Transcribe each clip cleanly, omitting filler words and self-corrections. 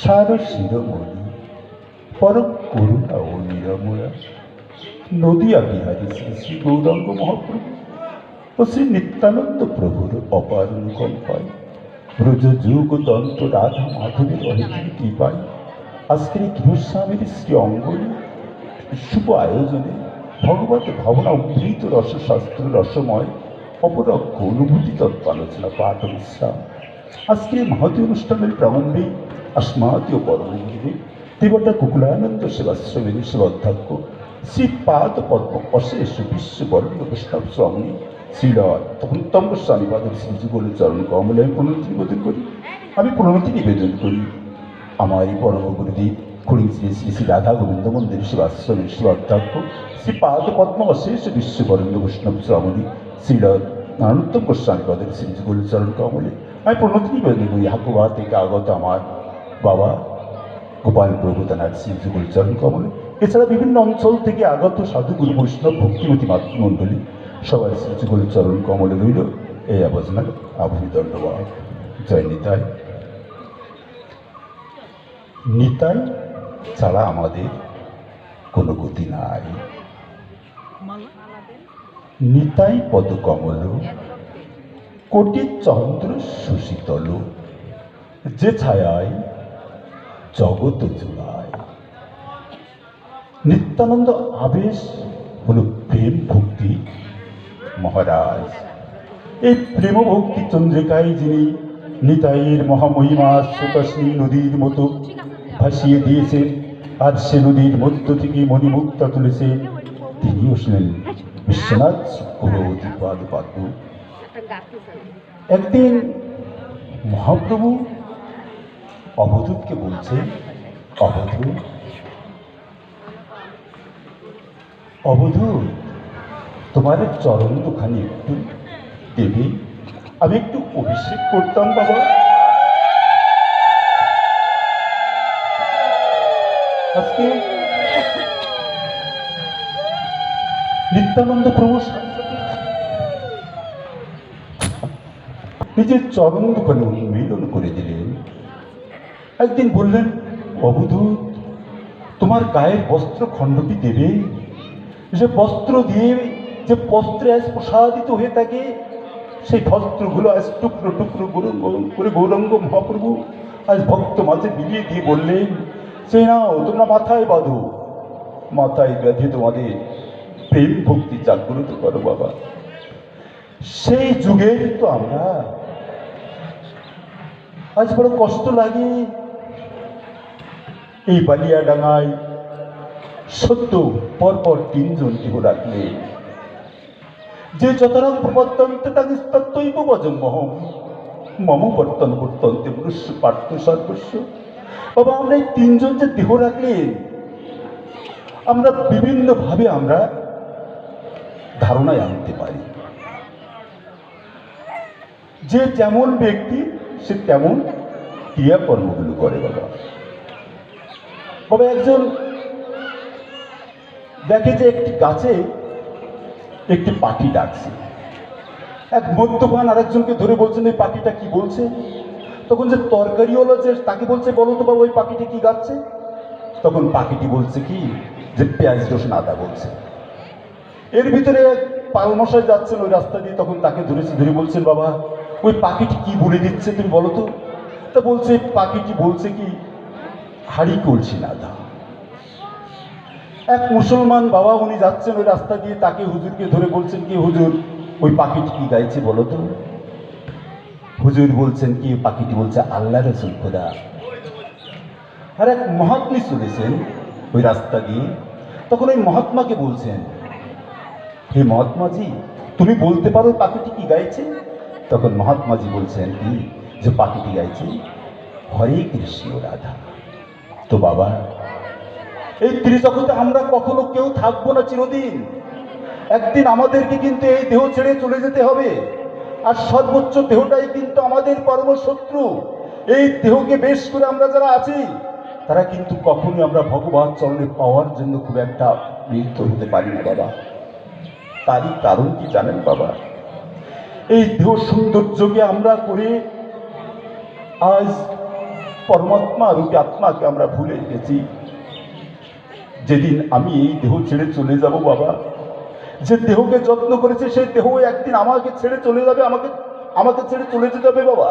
সার শিরোমণি পরম করুণা ও নিরময়া নদিয়া বিহারী শ্রী শ্রী গৌরাঙ্গ মহাপ্রভু ও শ্রী নিত্যানন্দ প্রভুর অপার অনুকম্পায় ব্রজ যুগ দন্ত রাধা মাধবের অনেকের কৃপায় আজকের এই গৃহস্বামীর শ্রী অঙ্গনে শুভ আয়োজনে ভগবত ভাবনা উদ্ধৃত রসশাস্ত্র রসময় অপরক্ষ অনুভূতি তত্ত্ব আলোচনা পাঠ বিশ্রাম। আজকে এই মহতী অনুষ্ঠানের প্রারম্ভে अस्मादीय परमगुरुदेव देवता कुकुलानंद सेवाश्रमेर सेवाध्यक्ष श्रीपाद पद्म अशेष विश्ववर्ण वैष्णव स्वामी श्रीलर तम स्वामीपादर श्रीजुगल चरण कमले प्रणति निवेदन करी प्रणति निवेदन करी हमारे परम गुरुदेव खुड़ी श्री श्री श्री राधा गोविंद मंदिर सेवाश्रमेर सेवाध्यक्ष श्रीपाद पद्म अशेष विश्ववर्ण वैष्णव स्वामी श्रीलर नारोत्तम गोस्वामीपादर श्रीजुगल चरण कमले प्रणति निवेदन करी हाकुआ থেকে আগত আমার बाबा गोपाल प्रभु तानार श्रीजुगल चरण कमले एछाड़ा विभिन्न अंचल থেকে আগত साधु गुरु वैष्णव भक्तिमती मातृमंडली सबार श्रीजुगल चरण कमले रইল এই আবচনার আভূমি ধন্যবাদ। জয় নিতাই। নিতাই ছাড়া আমাদের কোনো গতি নাই। নিতাই পদ কমল কোটি চন্দ্র সুশীতল যে ছায়ায় জগৎ জোড়ায়। নিত্যানন্দ আবেশ হলো প্রেম ভক্তি মহারাজ। এই প্রেম ভক্তি চন্দ্রিকায় যিনি নিতাইয়ের মহামহিমা স্রোতাশ্রী নদীর মতো ভাসিয়ে দিয়েছেন আর সে নদীর মধ্য থেকে মণিমুক্তা তুলেছে তিনিও ছিলেন বিশ্বনাথ গৌরপাদ পাত্র। একদিন মহাপ্রভু অবধূতকে বলছে, অবধূত অবধূত তোমার চরণ দুখানি একটু দেবে, আমি একটু অভিষেক করতাম বাবা। আজকে নিত্যানন্দ প্রভু নিজের চরণ দুখানি উন্মিলন করে দিলেন। একদিন বললেন, অবধূত তোমার গায়ের বস্ত্র খণ্ডটি দেবে, যে বস্ত্র দিয়ে যে বস্ত্রে আজ প্রসাদিত হয়ে থাকে সেই বস্ত্রগুলো আজ টুকরো টুকরো করে গৌরাঙ্গ মহাপ্রভু আজ ভক্ত মাঝে বিলিয়ে দিয়ে বললেন, সেই নাও তোমরা মাথায় বাঁধো, মাথায় বেঁধে তোমাদের প্রেম ভক্তি জাগ্রত করো বাবা। সেই যুগের তো আমরা। আজ বড় কষ্ট লাগে এই বালিয়াডাঙ্গায় সত্য পরপর তিনজন কেহ রাখলে যে যতরং প্রবর্তন্তে তাকে তত্ত্বৈব ভজন্মহম মম বর্তন বর্তন্তে মনুষ্য পার্থ সর্বস্ব। বাবা আমরা এই তিনজন যে দেহ রাখলেন আমরা বিভিন্নভাবে আমরা ধারণায় আনতে পারি। যে যেমন ব্যক্তি সে তেমন ক্রিয়াকর্মগুলো করে বাবা। বাবা একজন দেখে যে একটি গাছে একটি পাখি ডাকছে, এক মদ্যপান আরেকজনকে ধরে বলছেন এই পাখিটা কি বলছে। তখন যে তরকারিওয়ালা যে তাকে বলছে, বলো তো বাবা ওই পাখিটি কি গাচ্ছে। তখন পাখিটি বলছে কি যে পেঁয়াজ রসুন আদা বলছে। এর ভিতরে এক পালমশাই যাচ্ছেন ওই রাস্তা দিয়ে, তখন তাকে ধরে বলছেন, বাবা ওই পাখিটি কি বলে দিচ্ছে তুমি বলো তো। তা বলছে পাখিটি বলছে কি হাড়ি কলছি না দা। এক মুসলমান বাবা উনি যাচ্ছেন ওই রাস্তা দিয়ে, তাকে হুজুরকে ধরে বলছেন কি হুজুর ওই পাখিটি কি গাইছে বলো তো। হুজুর বলছেন কি পাখিটি বলছে আল্লাহ রসুল খোদা। আর এক মহাত্মী চলেছেন ওই রাস্তা দিয়ে, তখন ওই মহাত্মাকে বলছেন, হে মহাত্মাজি তুমি বলতে পারো পাখিটি কি গাইছে। তখন মহাত্মাজি বলছেন কি যে পাখিটি গাইছে হরে কৃষ্ণ রাধা। তো বাবা এই ত্রিজগতে আমরা কখনো কেউ থাকবো না চিরদিন। একদিন আমাদেরকে কিন্তু এই দেহ ছেড়ে চলে যেতে হবে। আর সর্বোচ্চ দেহটাই কিন্তু আমাদের পরম শত্রু। এই দেহকে বেশ করে আমরা যারা আছি তারা কিন্তু কখনোই আমরা ভগবান চরণে পাওয়ার জন্য খুব একটা মিলিত হতে পারি না বাবা। তারই কারণ কি জানেন বাবা, এই দেহ সৌন্দর্যকে আমরা করে আজ পরমাত্মা রূপী আত্মাকে আমরা ভুলে গেছি। যেদিন আমি এই দেহ ছেড়ে চলে যাব বাবা, যে দেহকে যত্ন করেছে সেই দেহ একদিন আমাকে ছেড়ে চলে যাবে, আমাকে ছেড়ে চলে যেতে হবে বাবা।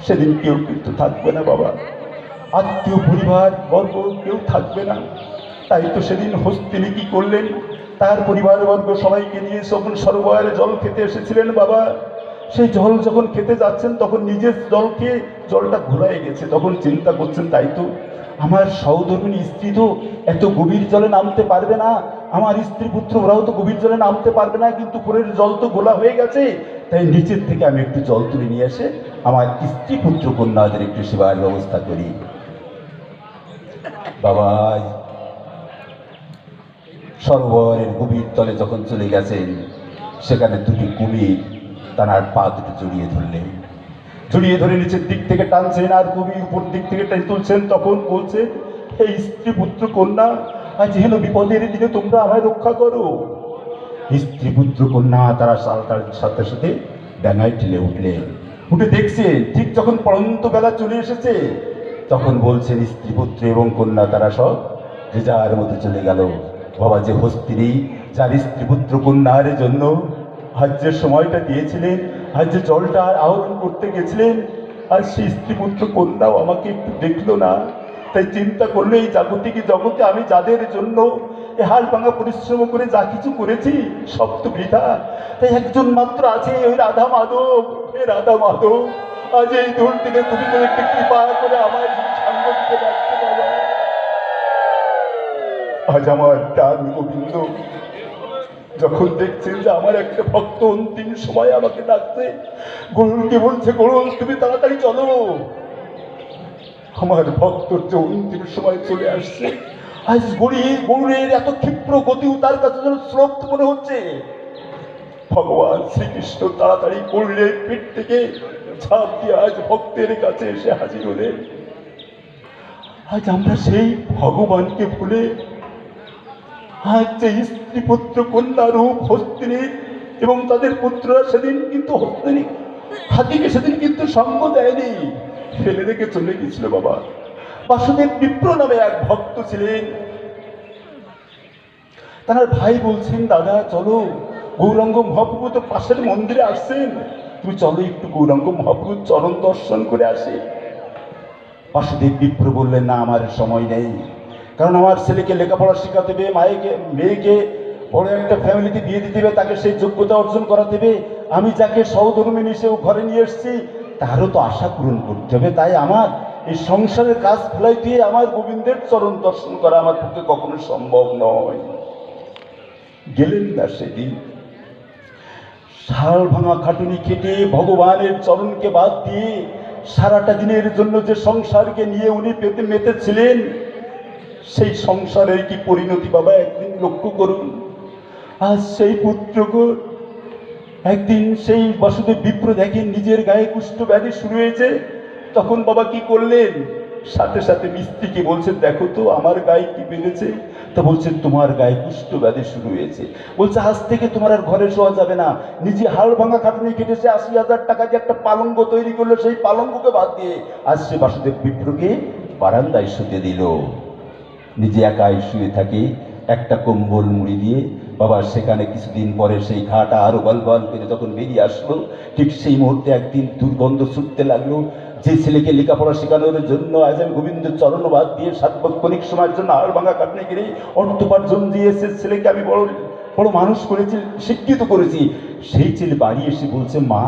সেদিন কেউ কিন্তু থাকবে না বাবা, আত্মীয় পরিবার বর্গ কেউ থাকবে না। তাই তো সেদিন হস্তিনী কি করলেন, তার পরিবার বর্গ সবাইকে নিয়ে যখন সরোবরে জল খেতে এসেছিলেন বাবা, সেই জল যখন খেতে যাচ্ছেন তখন নিজের জল খেয়ে জলটা ঘোলায় গেছে। তখন চিন্তা করছেন, তাই তো আমার সহধর্মিনী স্ত্রী তো এত গভীর জলে নামতে পারবে না, আমার স্ত্রী পুত্র ওরাও তো গভীর জলে নামতে পারবে না, কিন্তু উপরের জল তো ঘোলা হয়ে গেছে, তাই নিচের থেকে আমি একটু জল তুলে নিয়ে এসে আমার স্ত্রী পুত্র কন্যাদের একটু সেবার ব্যবস্থা করি। বাবা সরোবরের গভীর তলে যখন চলে গেছেন, সেখানে দুটি কুমির তার পা দুটো জড়িয়ে ধরলেন, জড়িয়ে ধরে নিচের দিক থেকে টানছেন আর কুমির উপর দিক থেকে টেনে তুলছেন। তখন বলছে, হে স্ত্রী পুত্র কন্যা, আজ যেন বিপদের দিনে তোমরা আমায় রক্ষা করো। স্ত্রী পুত্র কন্যা তারা তার সাথে সাথে ডাঙায় ঠেলে উঠলেন, উঠে দেখছেন ঠিক যখন পড়ন্ত বেলা চলে এসেছে, তখন বলছেন স্ত্রী পুত্র এবং কন্যা তারা সব যে যার মতো চলে গেল। বাবা যে হস্তিনী যার স্ত্রী পুত্র কন্যার জন্য আজ যে সময়টা দিয়েছিলেন, আজ যে জলটা আহরণ করতে গেছিলেন, আর সেই স্ত্রী পুত্র কন্যাও আমাকে একটু দেখলো না। তাই চিন্তা করলো, এই জাগতিক জগতে আমি যাদের জন্য এ হাড় ভাঙা পরিশ্রম করে যা কিছু করেছি সব তো বৃথা। তাই একজন মাত্র আছে, ওই রাধা মাধব। হে রাধা মাধব, আজ এই দূর থেকে তুমি করে একটু কৃপা করে আমার সাঙ্গ দিতে পারতে বাবা। আজ আমার প্রাণ গোবিন্দ যখন দেখছেন যে আমার একটা ভক্ত অন্তিম সময় আমাকে ডাকছে, গরুলকে বলছে, গরুল তুমি তাড়াতাড়ি চলো, আমার ভক্তর যে অন্তিম সময় চলে আসছে। আজ গরুরের এত ক্ষিপ্র গতিও তার কাছে যেন শ্রদ্ধ মনে হচ্ছে। ভগবান শ্রীকৃষ্ণ তাড়াতাড়ি গরুরের পিঠ থেকে ঝাঁপ দিয়ে আজ ভক্তের কাছে এসে হাজির হলেন। আজ আমরা সেই ভগবানকে ভুলে আজ যে স্ত্রী পুত্র কন্যা রূপ হস্তিনী এবং তাদের পুত্ররা সেদিন কিন্তু হস্তিনী হাতিকে সেদিন কিন্তু সঙ্গ দেয়নি, ফেলে রেখে চলে গেছিল বাবা। বাসুদেব বিপ্র নামে এক ভক্ত ছিলেন, তার ভাই বলছেন, দাদা চলো, গৌরাঙ্গ মহাপ্রভু তো পাশের মন্দিরে আসছেন, তুমি চলো একটু গৌরাঙ্গ মহাপ্রভুর চরণ দর্শন করে আসে। বাসুদেব বিপ্র বললেন, না আমার সময় নেই, কারণ আমার ছেলেকে লেখাপড়া শেখাতে হবে, মেয়েকে বড় একটা ফ্যামিলিতে বিয়ে দিতে হবে, তাকে সেই যোগ্যতা অর্জন করাতে হবে। আমি যাকে সহধর্মিনী হিসেবে ঘরে নিয়ে এসেছি তারও তো আশা পূরণ করতে হবে। তাই আমার এই সংসারের কাজ ফেলাই দিয়ে আমার গোবিন্দের চরণ দর্শন করা আমার পক্ষে কখনো সম্ভব নয়। গেলেন না সেদিন। শাল ভাঙা খাটুনি খেটে ভগবানের চরণকে বাদ দিয়ে সারাটা দিনের জন্য যে সংসারকে নিয়ে উনি পেতে মেতেছিলেন, সেই সংসারের কি পরিণতি বাবা একদিন লক্ষ্য করুন। আজ সেই পুত্রকে একদিন সেই বাসুদেব বিপ্র দেখেন নিজের গায়ে কুষ্ঠ ব্যাধি শুরু হয়েছে, তখন বাবা কি করলেন, সাথে সাথে মিস্ত্রিকে বলছেন, দেখো তো আমার গায়ে কি বেঁধেছে। তা বলছেন, তোমার গায়ে কুষ্ঠ ব্যাধি শুরু হয়েছে। বলছে, আজ থেকে তোমার আর ঘরে শোয়া যাবে না। নিজে হাড় ভাঙা খাটুনি কেটেছে, ৮০,০০০ টাকা দিয়ে একটা পালঙ্ক তৈরি করলো, সেই পালঙ্ককে বাদ দিয়ে আজ সে বাসুদেব বিপ্রকে বারান্দায় শুতে দিল। নিজে একাই শুয়ে থাকে একটা কম্বল মুড়ি দিয়ে। বাবা সেখানে কিছুদিন পরে সেই ঘাটা আরো গল করে যখন বেরিয়ে আসলো, ঠিক সেই মুহূর্তে একদিন দুর্গন্ধ ছুটতে লাগলো। যে ছেলেকে লেখাপড়া শেখানোর জন্য আজ আমি গোবিন্দ চরণবাদ দিয়ে সার্বক্ষণিক সময়ের জন্য আর ভাঙা কাটনে গিয়ে অর্থোপার্জন দিয়ে সে ছেলেকে আমি বড় বড় মানুষ করেছি, শিক্ষিত করেছি, সেই ছেলে বাড়ি এসে বলছে, মা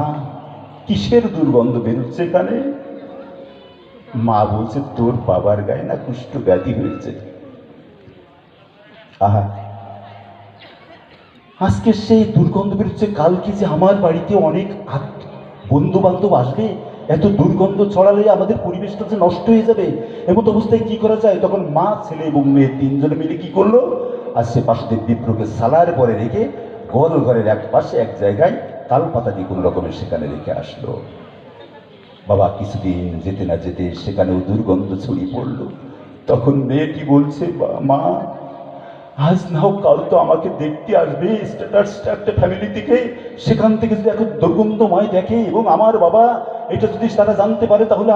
কিসের দুর্গন্ধ বেরোচ্ছে এখানে। মা বলছে, তোর বাবার গায়ে না কুষ্ঠ ব্যাধি হয়েছে। আহা, আজকে সেই দুর্গন্ধ বেরোচ্ছে, কালকে যে আমার বাড়িতে অনেক বন্ধু বান্ধব আসবে, এত দুর্গন্ধ ছড়ালে আমাদের পরিবেশটা যে নষ্ট হয়ে যাবে। এমন অবস্থায় কি করা যায়? তখন মা, ছেলে এবং মেয়ে তিনজনে মিলে কি করলো, আর সে বাসুদেব বিপ্রকে সালার পরে রেখে গোল ঘরের এক পাশে এক জায়গায় তাল পাতা দিয়ে কোনো রকমের সেখানে রেখে আসলো। বাবা কিছুদিন যেতে না যেতে সেখানেও দুর্গন্ধ ছড়িয়ে পড়লো। তখন মেয়েটি বলছে, মা আজ না হোক কাল তো আমাকে দেখতে আসবে স্ট্যাটাসটা একটা ফ্যামিলি থেকে, সেখান থেকে যদি এখন দুর্গন্ধময় দেখে এবং আমার বাবা এটা যদি তারা জানতে পারে, তাহলে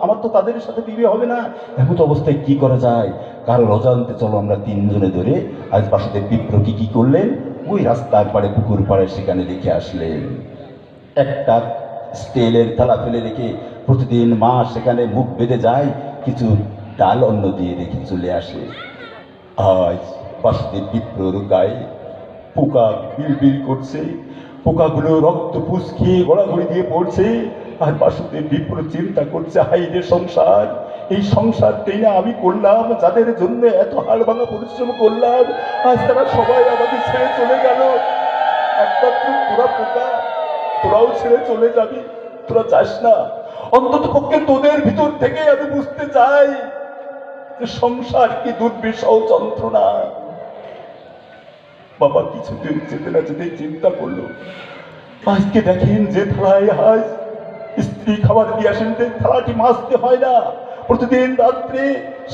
আমার তো তাদের সাথে বিয়ে হবে না। এমন তো অবস্থায় কি করা যায়? কারোর অজান্তে চলো আমরা তিনজনে ধরে আজ বাসুদেব বিপ্র কি করলেন, ওই রাস্তার পাড়ে পুকুর পাড়ে সেখানে রেখে আসলেন একটা স্টিলের থালা ফেলে রেখে। প্রতিদিন মা সেখানে মুখ বেঁধে যায়, কিছু ডাল অন্ন দিয়ে রেখে চলে আসে। আজ বাসুদেব বিপ্রর গায়ে পোকা বিল করছে, পোকাগুলো রক্ত পুষ খেয়ে গড়াগড়ি দিয়ে পড়ছে। আর বাসুদেব বিপ্র চিন্তা করছে, হাই রে সংসার, এই সংসারটাই না আমি করলাম, যাদের জন্য এত হাড় ভাঙা পরিশ্রম করলাম, আজ তারা সবাই আমাকে ছেড়ে চলে গেল। একমাত্র তোরা পোকা, তোরাও ছেড়ে চলে যাবি, তোরা যাস না। অন্তত পক্ষে তোদের ভিতর থেকে আমি বুঝতে চাই যে সংসার কি দুর্বিষহ যন্ত্রণা। বাবা কিছুদিন যেতে না যেতে চিন্তা করলো, আজকে দেখেন যে থালায় আজ স্ত্রী খাবার দিয়ে আসেন, থালাটি মাজতে হয় না। প্রতিদিন রাত্রে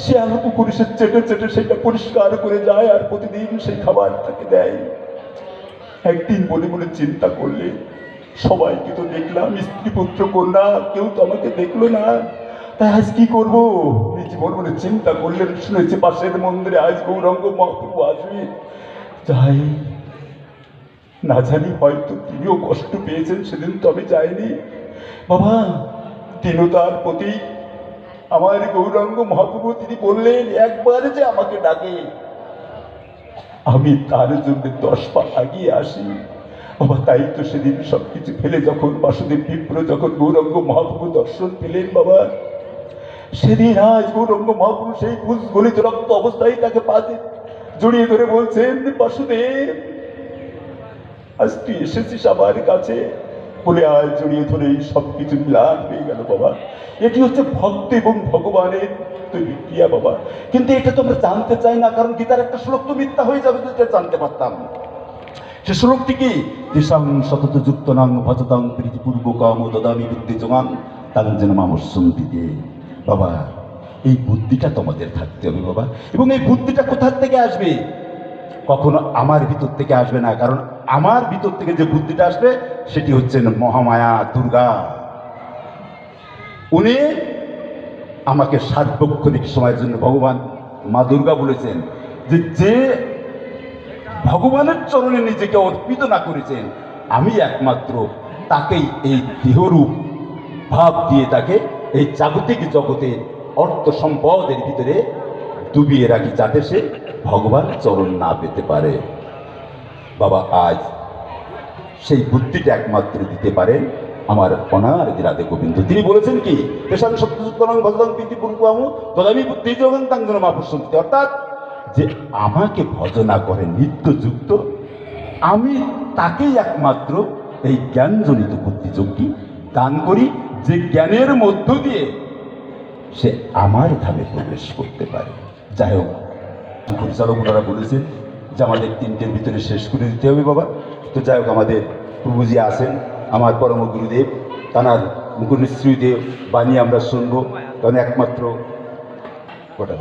শিয়াল কুকুর এসে চেটে চেটে সেটা পরিষ্কার করে যায়, আর প্রতিদিন সেই খাবার তাকে দেয়। একদিন বলে বলে চিন্তা করলে, সবাইকে তো দেখলাম, স্ত্রী পুত্র কন্যা, কেউ তো আমাকে দেখলো না, তাই আজ কি করবো? জীবন বলে চিন্তা করলেন, শুনেছি পাশের মন্দিরে আজ গৌরাঙ্গ মহাপ্রভু আসবে। যাই না, জানি হয়তো তিনিও কষ্ট পেয়েছেন, সেদিন তো আমি যাইনি। বাবা দীনতার প্রতি আমার গৌরাঙ্গ মহাপ্রভু তিনি বললেন, একবার যে আমাকে ডাকে আমি তার জন্য 10 পা এগিয়ে আসি। বাবা তাই তো সেদিন সবকিছু ফেলে যখন বাসুদেব বিপ্র যখন গৌরাঙ্গ মহাপ্রভু দর্শন পেলেন, বাবা সেদিন আজ গৌরাঙ্গ মহাপ্রভু সেই গলিত রক্ত অবস্থায় তাকে পাশে জড়িয়ে ধরে বলছেন, বাসুদেব আজ তুই এসেছিস আমার কাছে বলে। আজ জড়িয়ে ধরে সবকিছু মিলান হয়ে গেল। বাবা এটি হচ্ছে ভক্ত এবং ভগবানের তৈরি ক্রিয়া বাবা। কিন্তু এটা তো আমরা জানতে চাই না, কারণ গীতার একটা শ্লোক তো মিথ্যা হয়ে যাবে যদি এটা জানতে পারতাম। সে শ্লোকটি কি? তেষাং সতত যুক্ত নাং ভজতাং প্রীতিপূর্বকাম দদামি বুদ্ধি জোগাং তাং যেন মামস্যন্তিতে। বাবা এই বুদ্ধিটা তোমাদের থাকতে হবে বাবা। এবং এই বুদ্ধিটা কোথা থেকে আসবে? কখনো আমার ভিতর থেকে আসবে না, কারণ আমার ভিতর থেকে যে বুদ্ধিটা আসবে সেটি হচ্ছে মহামায়া দুর্গা। উনি আমাকে সার্বক্ষণিক সময়ের জন্য ভগবান মা দুর্গা বলেছেন যে যে ভগবানের চরণে নিজেকে অর্পিত না করেছেন, আমি একমাত্র তাকেই এই দেহরূপ ভাব দিয়ে তাকে এই জাগতিক জগতের অর্থ সম্পদের ভিতরে ডুবিয়ে রাখি, যাতে সে ভগবান চরণ না পেতে পারে। বাবা আজ সেই বুদ্ধিটা একমাত্র দিতে পারেন আমার অনার রাধে গোবিন্দ। তিনি বলেছেন কি, পেশান সত্যযুক্তং ভজতাং প্রীতিপূর্বকাম দদামি বুদ্ধি যোগাং তাং যেন মামস্যন্তিতে। অর্থাৎ যে আমাকে ভজনা করে নিত্যযুক্ত, আমি তাকেই একমাত্র এই জ্ঞানজনিত বুদ্ধিযোগটি দান করি, যে জ্ঞানের মধ্য দিয়ে সে আমার ধামে প্রবেশ করতে পারে। যাই হোক, পরিচালক ওনারা বলেছেন যে আমাদের 3টের ভিতরে শেষ করে দিতে হবে বাবা। তো যাই হোক, আমাদের প্রভুজি আছেন, আমার পরম গুরুদেব, তাঁর মুখনিসৃত বাণী আমরা শুনবো, কারণ একমাত্র গোটা।